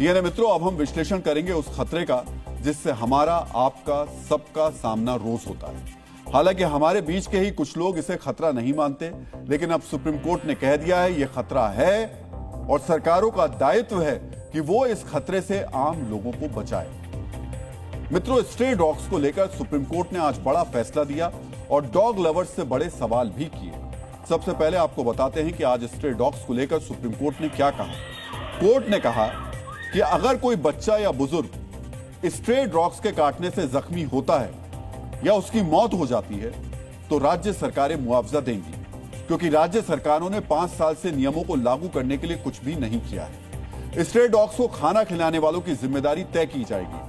DNA मित्रों, अब हम विश्लेषण करेंगे उस खतरे का जिससे हमारा, आपका, सबका सामना रोज होता है। हालांकि हमारे बीच के ही कुछ लोग इसे खतरा नहीं मानते, लेकिन अब सुप्रीम कोर्ट ने कह दिया है यह खतरा है और सरकारों का दायित्व है कि वो इस खतरे से आम लोगों को बचाए। मित्रों, स्ट्रे डॉग्स को लेकर सुप्रीम कोर्ट ने आज बड़ा फैसला दिया और डॉग लवर्स से बड़े सवाल भी किए। सबसे पहले आपको बताते हैं कि आज स्ट्रे डॉग्स को लेकर सुप्रीम कोर्ट ने क्या कहा। कोर्ट ने कहा कि अगर कोई बच्चा या बुजुर्ग स्ट्रे डॉग्स के काटने से जख्मी होता है या उसकी मौत हो जाती है तो राज्य सरकारें मुआवजा देंगी, क्योंकि राज्य सरकारों ने 5 साल से नियमों को लागू करने के लिए कुछ भी नहीं किया है। स्ट्रे डॉग्स को खाना खिलाने वालों की जिम्मेदारी तय की जाएगी।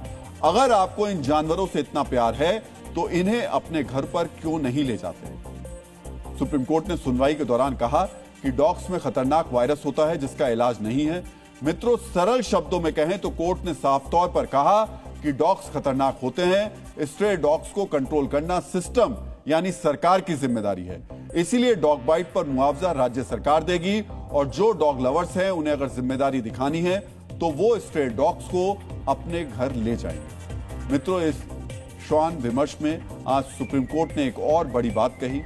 अगर आपको इन जानवरों से इतना प्यार है तो इन्हें अपने घर पर क्यों नहीं ले जाते। सुप्रीम कोर्ट ने सुनवाई के दौरान कहा कि डॉग्स में खतरनाक वायरस होता है जिसका इलाज नहीं है। मित्रों, सरल शब्दों में कहें तो कोर्ट ने साफ तौर पर कहा कि डॉग्स खतरनाक होते हैं। स्ट्रे डॉग्स को कंट्रोल करना सिस्टम यानी सरकार की जिम्मेदारी है, इसीलिए डॉग बाइट पर मुआवजा राज्य सरकार देगी और जो डॉग लवर्स हैं उन्हें अगर जिम्मेदारी दिखानी है तो वो स्ट्रे डॉग्स को अपने घर ले जाएंगे। मित्रों, इस श्वान विमर्श में आज सुप्रीम कोर्ट ने एक और बड़ी बात कही।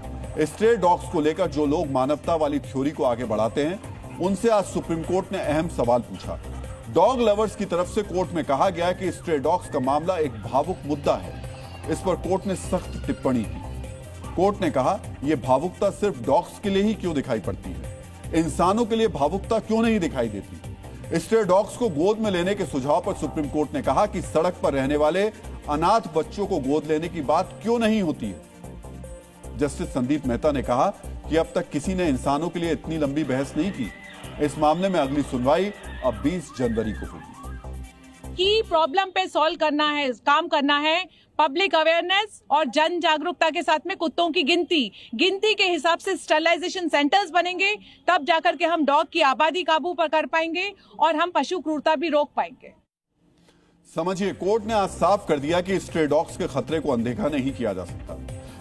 स्ट्रे डॉग्स को लेकर जो लोग मानवता वाली थ्योरी को आगे बढ़ाते हैं उनसे आज सुप्रीम कोर्ट ने अहम सवाल पूछा। डॉग लवर्स की तरफ से कोर्ट में कहा गया कि स्ट्रे डॉग्स का मामला एक भावुक मुद्दा है। इस पर कोर्ट ने सख्त टिप्पणी की। कोर्ट ने कहा यह भावुकता सिर्फ डॉग्स के लिए ही क्यों दिखाई पड़ती है, इंसानों के लिए भावुकता क्यों नहीं दिखाई देती। स्ट्रे डॉग्स को गोद में लेने के सुझाव पर सुप्रीम कोर्ट ने कहा कि सड़क पर रहने वाले अनाथ बच्चों को गोद लेने की बात क्यों नहीं होती है। जस्टिस संदीप मेहता ने कहा कि अब तक किसी ने इंसानों के लिए इतनी लंबी बहस नहीं की। इस मामले में अगली सुनवाई अब 20 जनवरी को होगी। की प्रॉब्लम पे सॉल्व करना है, काम करना है, पब्लिक अवेयरनेस और जन जागरूकता के साथ में कुत्तों की गिनती के हिसाब से स्टरलाइजेशन सेंटर्स बनेंगे, तब जाकर के हम डॉग की आबादी काबू पर कर पाएंगे और हम पशु क्रूरता भी रोक पाएंगे। समझिए, कोर्ट ने आज साफ कर दिया कि स्ट्रे डॉग्स के खतरे को अनदेखा नहीं किया जा सकता।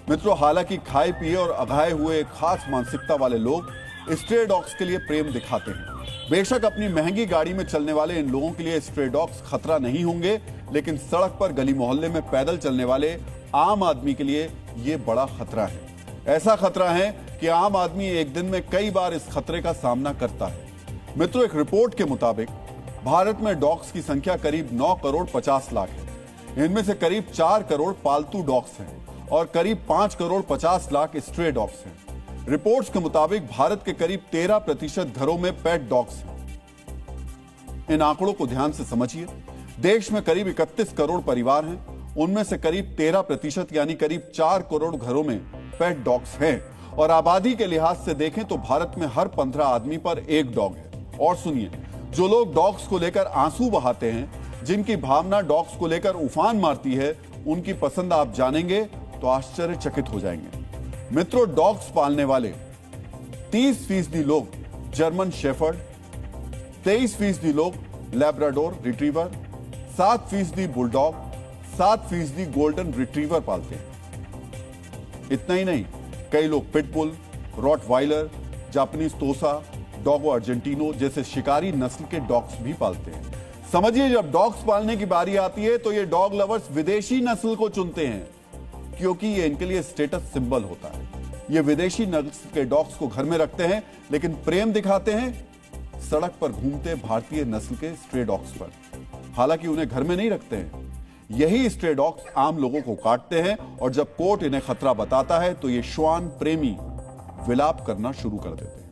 मित्रों, हालांकि खाए पिए और अघाए हुए खास मानसिकता वाले लोग स्ट्रे डॉग्स के लिए प्रेम दिखाते हैं। बेशक अपनी महंगी गाड़ी में चलने वाले इन लोगों के लिए स्ट्रे डॉग्स खतरा नहीं होंगे, लेकिन सड़क पर गली मोहल्ले में पैदल चलने वाले आम आदमी के लिए ये बड़ा खतरा है। ऐसा खतरा है कि आम आदमी एक दिन में कई बार इस खतरे का सामना करता है। मित्रों, एक रिपोर्ट के मुताबिक भारत में डॉग्स की संख्या करीब 9 करोड़ 50 लाख है। इनमें से करीब 4 करोड़ पालतू डॉग्स हैं और करीब 5 करोड़ 50 लाख स्ट्रे डॉग्स हैं। रिपोर्ट्स के मुताबिक भारत के करीब 13% घरों में पेट डॉग्स हैं। इन आंकड़ों को ध्यान से समझिए। देश में करीब 31 करोड़ परिवार हैं, उनमें से करीब 13% यानी करीब 4 करोड़ घरों में पेट डॉग्स हैं। और आबादी के लिहाज से देखें तो भारत में हर 15 आदमी पर एक डॉग है। और सुनिए, जो लोग डॉग्स को लेकर आंसू बहाते हैं, जिनकी भावना डॉग्स को लेकर उफान मारती है, उनकी पसंद आप जानेंगे तो आश्चर्यचकित हो जाएंगे। मित्रों, डॉग्स पालने वाले 30% लोग जर्मन शेफर्ड, 23% लोग Labrador retriever, 7% bulldog, 7% golden retriever पालते हैं। इतना ही नहीं, कई लोग pitbull, Rottweiler, Japanese Tosa, Dogo Argentino जैसे शिकारी नस्ल के डॉग्स भी पालते हैं। समझिए, जब डॉग्स पालने की बारी आती है तो ये डॉग लवर्स विदेशी नस्ल को चुनते हैं, क्योंकि ये इनके लिए स्टेटस सिंबल होता है। ये विदेशी नस्ल के डॉग्स को घर में रखते हैं, लेकिन प्रेम दिखाते हैं सड़क पर घूमते भारतीय नस्ल के स्ट्रे डॉग्स पर। हालांकि उन्हें घर में नहीं रखते हैं। यही स्ट्रे डॉग्स आम लोगों को काटते हैं और जब कोर्ट इन्हें खतरा बताता है तो ये श्वान प्रेमी विलाप करना शुरू कर देते हैं।